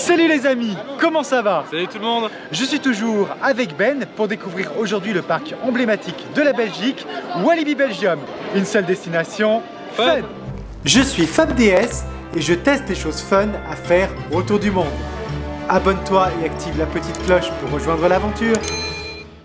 Salut les amis, comment ça va? Salut tout le monde. Je suis toujours avec Ben pour découvrir aujourd'hui le parc emblématique de la Belgique, Walibi Belgium. Une seule destination, fun. Je suis FabDS et je teste les choses fun à faire autour du monde. Abonne-toi et active la petite cloche pour rejoindre l'aventure.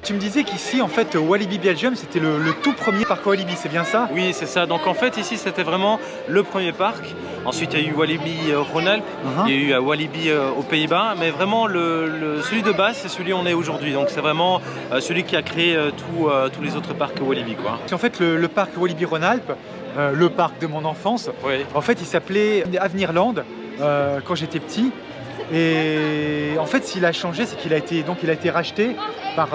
Tu me disais qu'ici, en fait, Walibi Belgium, c'était le tout premier parc Walibi, c'est bien ça? Oui, c'est ça. Donc en fait, ici, c'était vraiment le premier parc. Ensuite, il y a eu Walibi Rhône-Alpes, il y a eu Walibi aux Pays-Bas, mais vraiment, celui de base, c'est celui où on est aujourd'hui. Donc c'est vraiment celui qui a créé tous les autres parcs Walibi, quoi. En fait, le parc Walibi Rhône-Alpes, le parc de mon enfance, Oui. en fait, il s'appelait Avenirland quand j'étais petit. Et en fait, s'il a changé, c'est qu'il a été racheté par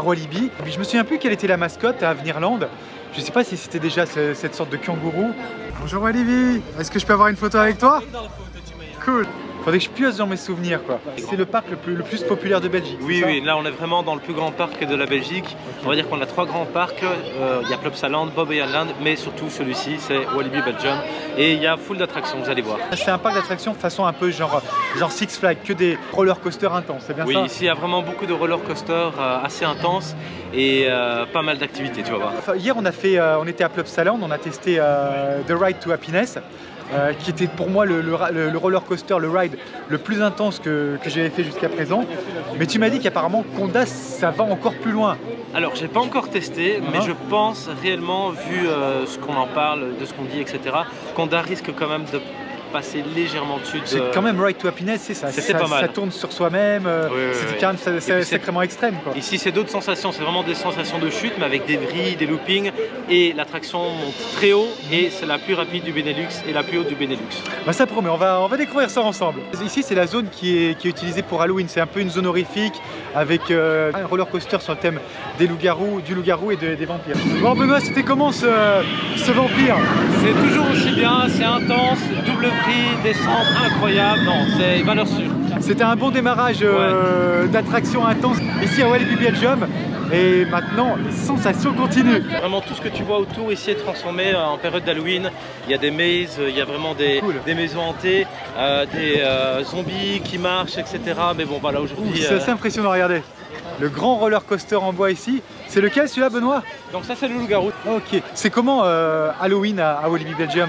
Walibi. Et puis, je me souviens plus quelle était la mascotte à Avenirland. Je sais pas si c'était déjà cette sorte de kangourou. Bonjour Walibi, est-ce que je peux avoir une photo avec toi? Cool. Faudrait que je pioche dans mes souvenirs, quoi. C'est le parc le plus populaire de Belgique. Oui, oui, là on est vraiment dans le plus grand parc de la Belgique. Okay. On va dire qu'on a trois grands parcs. Il y a Plopsaland, Bob Island, mais surtout celui-ci, c'est Walibi Belgium. Et il y a full d'attractions, vous allez voir. C'est un parc d'attractions façon un peu genre Six Flags, que des roller coasters intenses, c'est bien ça? Oui, ici il y a vraiment beaucoup de roller coasters assez intenses et pas mal d'activités, tu vas voir. Enfin, hier on était à Plopsaland, on a testé The Ride to Happiness. Qui était pour moi le roller coaster, le ride le plus intense que j'avais fait jusqu'à présent. Mais tu m'as dit qu'apparemment Conda ça va encore plus loin. Alors j'ai pas encore testé, mais je pense réellement, vu ce qu'on en parle, de ce qu'on dit, etc., Conda risque quand même de passer légèrement dessus. C'est quand même Ride to Happiness, c'est ça. C'est pas mal. Ça tourne sur soi-même, c'est quand même sacrément extrême, quoi. Ici c'est d'autres sensations, c'est vraiment des sensations de chute, mais avec des vrilles, des loopings, et l'attraction monte très haut, et c'est la plus rapide du Benelux et la plus haute du Benelux. Bah ça promet, on va découvrir ça ensemble. Ici c'est la zone qui est utilisée pour Halloween, c'est un peu une zone horrifique, avec un roller coaster sur le thème du loup-garou et des vampires. Bon Benoît, c'était comment ce vampire? C'est toujours aussi bien, c'est intense, double prix, descente incroyable, non, c'est valeur sûre. C'était un bon démarrage d'attraction intense ici à Walibi Belgium. Et maintenant, les sensations continuent. Vraiment tout ce que tu vois autour ici est transformé en période d'Halloween. Il y a des mazes, il y a vraiment des maisons hantées, des zombies qui marchent, etc. Mais bon, voilà, aujourd'hui... C'est assez impressionnant, regardez. Le grand roller coaster en bois ici. C'est lequel celui-là, Benoît? Donc ça, c'est le loup-garou. Ok. C'est comment Halloween à Walibi Belgium?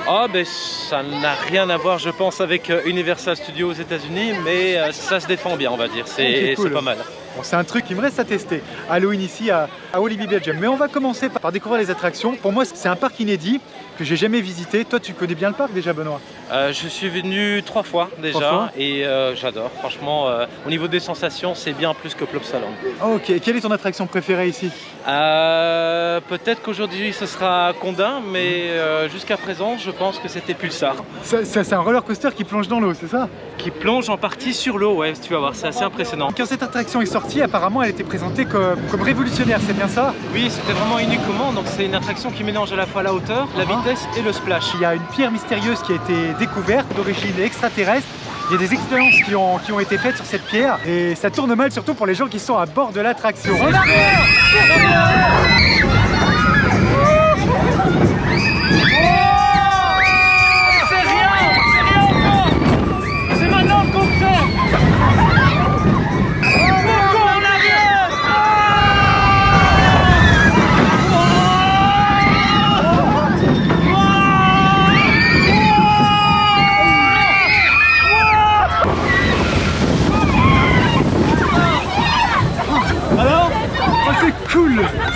Ah ben ça n'a rien à voir je pense avec Universal Studios aux États-Unis, mais ça se défend bien on va dire, c'est pas mal. Bon, c'est un truc qui me reste à tester, Halloween ici à Walibi Belgium. Mais on va commencer par découvrir les attractions. Pour moi c'est un parc inédit que j'ai jamais visité. Toi tu connais bien le parc déjà Benoît? Je suis venu 3 fois déjà et j'adore. Franchement au niveau des sensations c'est bien plus que Plopsaland. Ok, quelle est ton attraction préférée ici? Peut-être qu'aujourd'hui ce sera Conda, mais jusqu'à présent je pense que c'était Pulsar. C'est un roller coaster qui plonge dans l'eau, c'est ça? Qui plonge en partie sur l'eau, ouais, tu vas voir, c'est assez impressionnant. Quand cette attraction est sortie, apparemment elle était présentée comme révolutionnaire, c'est bien ça? Oui, c'était vraiment unique au monde, donc c'est une attraction qui mélange à la fois la hauteur, la vitesse et le splash. Il y a une pierre mystérieuse qui a été découverte d'origine extraterrestre. Il y a des expériences qui ont été faites sur cette pierre et ça tourne mal surtout pour les gens qui sont à bord de l'attraction. En arrière!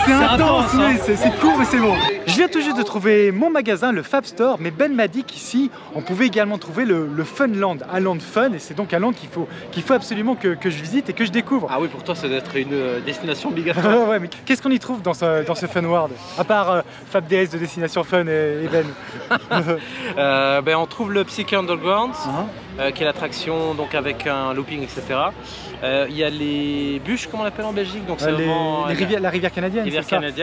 C'est intense, oui, c'est court mais c'est bon. Je viens tout juste de trouver mon magasin, le Fab Store, mais Ben m'a dit qu'ici on pouvait également trouver le Funland, un land fun, et c'est donc un land qu'il faut absolument que je visite et que je découvre. Ah oui, pour toi ça doit être une destination obligatoire. Ouais, mais qu'est-ce qu'on y trouve dans ce Fun World? À part Fab DS de Destination Fun et Ben. Ben, on trouve le Psyché Underground, qui est l'attraction donc avec un looping, etc. Il y a les bûches, comment on l'appelle en Belgique, donc la rivière canadienne.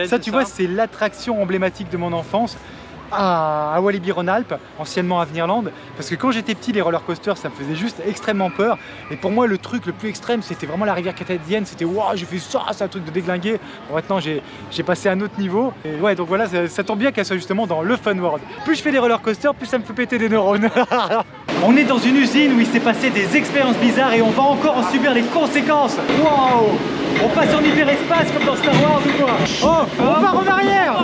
Ça tu vois, c'est l'attraction emblématique de mon enfance. à Walibi Rhône-Alpes, anciennement Avenirland, parce que quand j'étais petit, les roller coasters, ça me faisait juste extrêmement peur. Et pour moi, le truc le plus extrême, c'était vraiment la rivière canadienne. C'était waouh, j'ai fait ça, c'est un truc de déglinguer. Bon, maintenant, j'ai passé à un autre niveau. Et ouais, donc voilà, ça tombe bien qu'elle soit justement dans le Fun World. Plus je fais des roller coasters, plus ça me fait péter des neurones. On est dans une usine où il s'est passé des expériences bizarres et on va encore en subir les conséquences. Waouh! On passe en hyperespace comme dans Star Wars ou quoi? Oh! On part en arrière!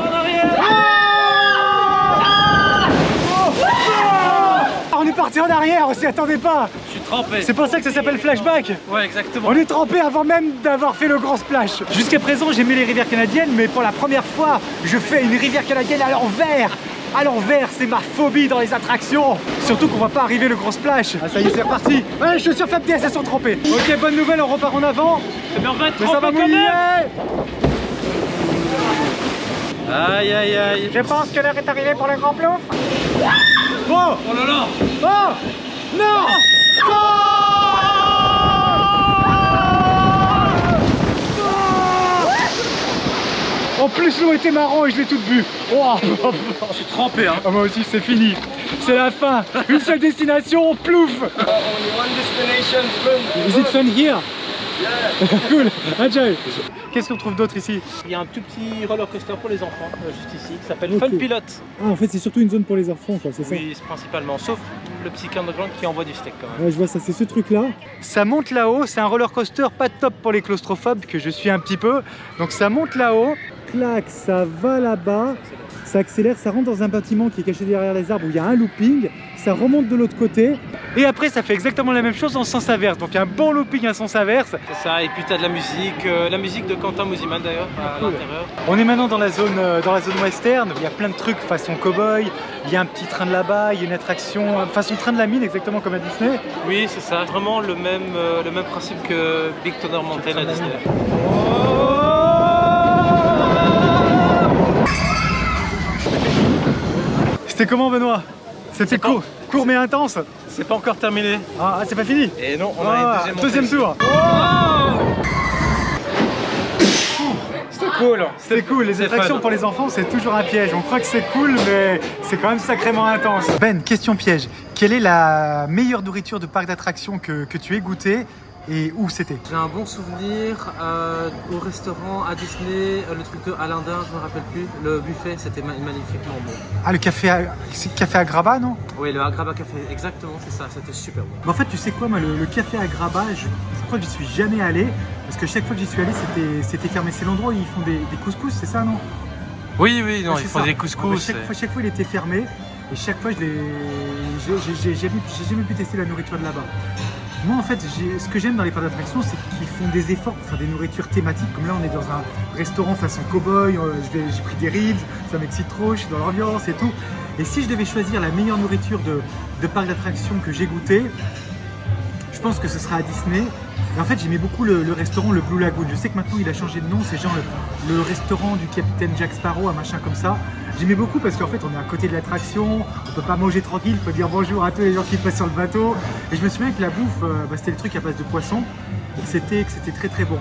On est parti en arrière, on s'y attendait pas. Je suis trempé. C'est pour ça que ça s'appelle flashback. Ouais, exactement. On est trempé avant même d'avoir fait le grand splash. Jusqu'à présent, j'aimais les rivières canadiennes, mais pour la première fois, je fais une rivière canadienne à l'envers. À l'envers, c'est ma phobie dans les attractions. Surtout qu'on va pas arriver le grand splash. Ah ça y est, c'est reparti. Ouais, les chaussures FabDS, elles sont trempées. Ok, bonne nouvelle, on repart en avant. Mais on va être Mais ça va mouiller. Aïe aïe aïe. Je pense que l'heure est arrivée pour le grand plouf. Oh! Oh là là. Oh! Non! En plus l'eau était marron et je l'ai toute bu. Oh. Je suis trempé hein. Ah, moi aussi c'est fini. C'est la fin. Une seule destination, plouf. Is it fun here? Cool, enjoy. Qu'est-ce qu'on trouve d'autre ici? Il y a un tout petit roller coaster pour les enfants juste ici qui s'appelle Ok. Fun Pilot. Ah en fait c'est surtout une zone pour les enfants quoi, c'est ça? Oui, c'est principalement, sauf le petit underground qui envoie du steak quand même. Ouais, je vois ça, c'est ce truc là. Ça monte là-haut, c'est un roller coaster pas top pour les claustrophobes que je suis un petit peu. Donc ça monte là-haut, clac, ça va là-bas, ça accélère, ça rentre dans un bâtiment qui est caché derrière les arbres où il y a un looping, ça remonte de l'autre côté. Et après ça fait exactement la même chose en sens inverse, donc un bon looping à sens inverse. C'est ça, et puis tu as de la musique de Quentin Mosiman d'ailleurs à l'intérieur. On est maintenant dans la zone western, il y a plein de trucs façon cow-boy, il y a un petit train de là-bas, il y a une attraction façon train de la mine exactement comme à Disney. Oui, c'est ça, vraiment le même principe que Big Thunder Mountain à Disney. C'était comment Benoît? C'était court, court mais intense. C'est pas encore terminé. Ah, c'est pas fini? Et non, on a une deuxième tour. C'était cool. C'est cool, les attractions fun. pour les enfants c'est toujours un piège. On croit que c'est cool mais c'est quand même sacrément intense. Ben, question piège. Quelle est la meilleure nourriture de parc d'attractions que tu aies goûté et où c'était? J'ai un bon souvenir au restaurant à Disney, le truc de Aladdin, je me rappelle plus. Le buffet, c'était magnifiquement bon. Ah, le café à Graba, non? Oui, le Agrabah Café, exactement, c'est ça, c'était super bon. Mais en fait, tu sais quoi, moi, le café à Graba, je crois que j'y suis jamais allé parce que chaque fois que j'y suis allé, c'était fermé. C'est l'endroit où ils font des couscous, c'est ça, non? Oui, oui, non, Ouais, ils c'est font ça. des couscous. Chaque fois, il était fermé et chaque fois, j'ai jamais pu tester la nourriture de là-bas. Moi, en fait, ce que j'aime dans les parcs d'attractions, c'est qu'ils font des efforts pour faire des nourritures thématiques. Comme là, on est dans un restaurant façon cow-boy, j'ai pris des ribs, ça m'excite trop, je suis dans l'ambiance et tout. Et si je devais choisir la meilleure nourriture de parc d'attractions que j'ai goûté, je pense que ce sera à Disney. Et en fait, j'aimais beaucoup le restaurant, le Blue Lagoon. Je sais que maintenant, il a changé de nom, c'est genre le restaurant du capitaine Jack Sparrow, un machin comme ça. J'aimais beaucoup parce qu'en fait, on est à côté de l'attraction, on peut pas manger tranquille, il faut dire bonjour à tous les gens qui passent sur le bateau. Et je me souviens que la bouffe, c'était le truc à base de poisson et que c'était très très bon.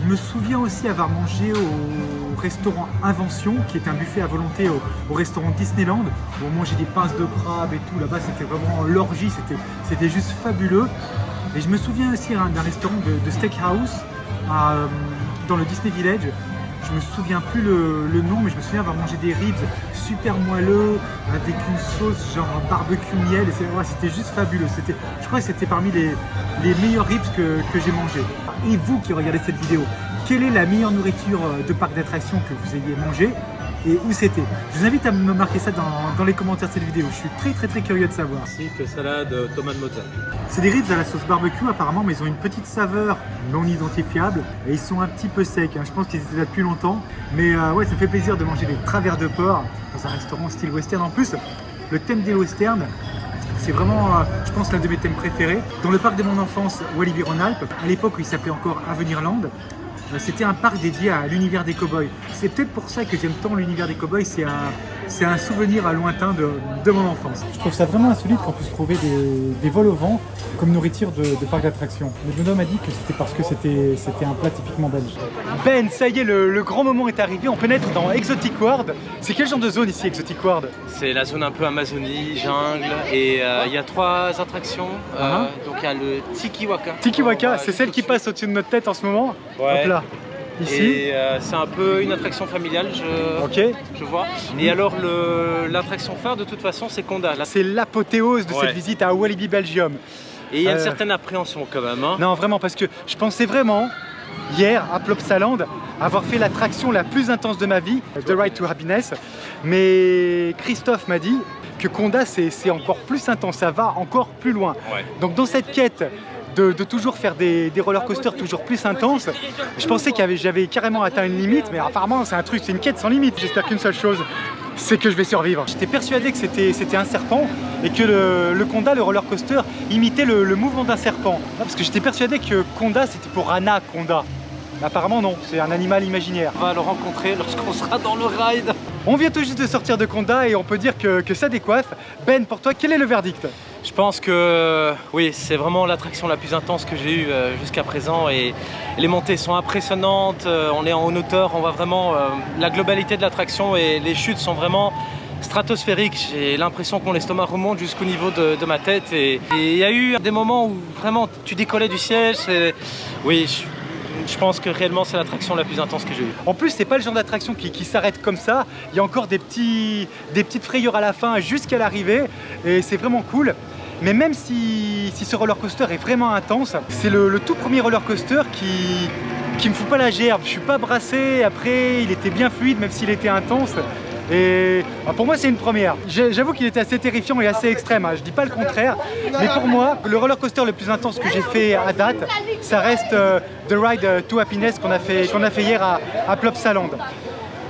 Je me souviens aussi avoir mangé au restaurant Invention, qui est un buffet à volonté au restaurant Disneyland, où on mangeait des pinces de crabe et tout. Là-bas, c'était vraiment l'orgie, c'était juste fabuleux. Et je me souviens aussi d'un restaurant de steakhouse dans le Disney Village. Je me souviens plus le nom, mais je me souviens avoir mangé des ribs super moelleux avec une sauce genre barbecue miel. Et c'était juste fabuleux. Je crois que c'était parmi les meilleurs ribs que j'ai mangé. Et vous qui regardez cette vidéo, quelle est la meilleure nourriture de parc d'attractions que vous ayez mangé et où c'était? Je vous invite à me marquer ça dans les commentaires de cette vidéo. Je suis très très très curieux de savoir. Ainsi que salade tomate mozza. C'est des ribs à la sauce barbecue apparemment, mais ils ont une petite saveur non identifiable et ils sont un petit peu secs. Je pense qu'ils étaient là depuis longtemps. Mais ouais, ça me fait plaisir de manger des travers de porc dans un restaurant style western. En plus, le thème des westerns, c'est vraiment, je pense, l'un de mes thèmes préférés. Dans le parc de mon enfance, Walibi Rhône-Alpes, à l'époque où il s'appelait encore Avenirland, c'était un parc dédié à l'univers des cow-boys. C'est peut-être pour ça que j'aime tant l'univers des cow-boys, c'est c'est un souvenir à lointain de mon enfance. Je trouve ça vraiment insolite qu'on puisse trouver des vols au vent comme nourriture de parc d'attractions. Le bonhomme a dit que c'était parce que c'était un plat typiquement belge. Ben, ça y est, le grand moment est arrivé, on pénètre dans Exotic World. C'est quel genre de zone ici, Exotic World? C'est la zone un peu Amazonie, jungle, et il y a 3 attractions. Donc il y a le Tiki Waka. Tiki Waka, c'est celle qui passe au-dessus de notre tête en ce moment. Ouais. Hop là. Ici. Et c'est un peu une attraction familiale, je vois. Et alors l'attraction phare de toute façon c'est Conda. C'est l'apothéose de cette visite à Walibi Belgium. Et il y a une certaine appréhension quand même. Hein. Non vraiment, parce que je pensais vraiment hier à Plopsaland avoir fait l'attraction la plus intense de ma vie, The Ride to Happiness. Mais Christophe m'a dit que Conda c'est encore plus intense, ça va encore plus loin. Ouais. Donc dans cette quête de toujours faire des roller coasters toujours plus intenses, je pensais que j'avais carrément atteint une limite, mais apparemment c'est une quête sans limite. J'espère qu'une seule chose, c'est que je vais survivre. J'étais persuadé que c'était un serpent et que le Conda, le roller coaster, imitait le mouvement d'un serpent. Parce que j'étais persuadé que Conda c'était pour Anaconda. Mais apparemment non, c'est un animal imaginaire. On va le rencontrer lorsqu'on sera dans le ride. On vient tout juste de sortir de Conda et on peut dire que ça décoiffe. Ben, pour toi, quel est le verdict? Je pense que oui, c'est vraiment l'attraction la plus intense que j'ai eue jusqu'à présent, et les montées sont impressionnantes, on est en hauteur, on voit vraiment la globalité de l'attraction et les chutes sont vraiment stratosphériques. J'ai l'impression que mon estomac remonte jusqu'au niveau de ma tête, et il y a eu des moments où vraiment tu décollais du siège. Oui, je pense que réellement c'est l'attraction la plus intense que j'ai eue. En plus, c'est pas le genre d'attraction qui s'arrête comme ça. Il y a encore des petites frayeurs à la fin jusqu'à l'arrivée, et c'est vraiment cool. Mais même si ce roller coaster est vraiment intense, c'est le tout premier roller coaster qui me fout pas la gerbe. Je suis pas brassé, après il était bien fluide même s'il était intense. Et pour moi c'est une première. J'avoue qu'il était assez terrifiant et assez extrême, hein. Je dis pas le contraire. Mais pour moi, le roller coaster le plus intense que j'ai fait à date, ça reste The Ride to Happiness qu'on a fait hier à Plopsaland.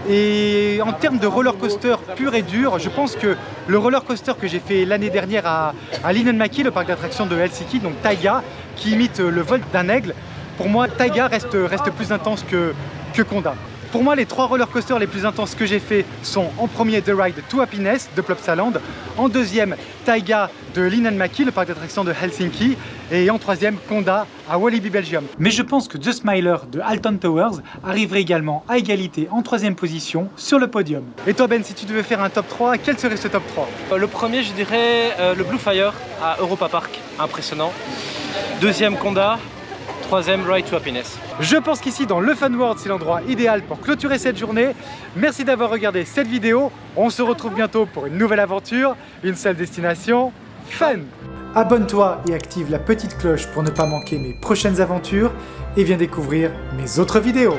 Et en termes de roller coaster pur et dur, je pense que le roller coaster que j'ai fait l'année dernière à Linnanmäki, le parc d'attractions de Helsinki, donc Taiga, qui imite le vol d'un aigle, pour moi Taiga reste plus intense que Conda. Pour moi, les 3 roller coasters les plus intenses que j'ai fait sont en premier The Ride to Happiness de Plopsaland, en deuxième Taiga de Linnanmäki, le parc d'attractions de Helsinki, et en troisième Conda à Walibi Belgium. Mais je pense que The Smiler de Alton Towers arriverait également à égalité en 3e position sur le podium. Et toi Ben, si tu devais faire un top 3, quel serait ce top 3? Le premier, je dirais le Blue Fire à Europa Park, impressionnant. Deuxième Conda. 3e Ride to Happiness. Je pense qu'ici dans le Fun World, c'est l'endroit idéal pour clôturer cette journée. Merci d'avoir regardé cette vidéo. On se retrouve bientôt pour une nouvelle aventure, une seule destination, fun. Abonne-toi et active la petite cloche pour ne pas manquer mes prochaines aventures et viens découvrir mes autres vidéos.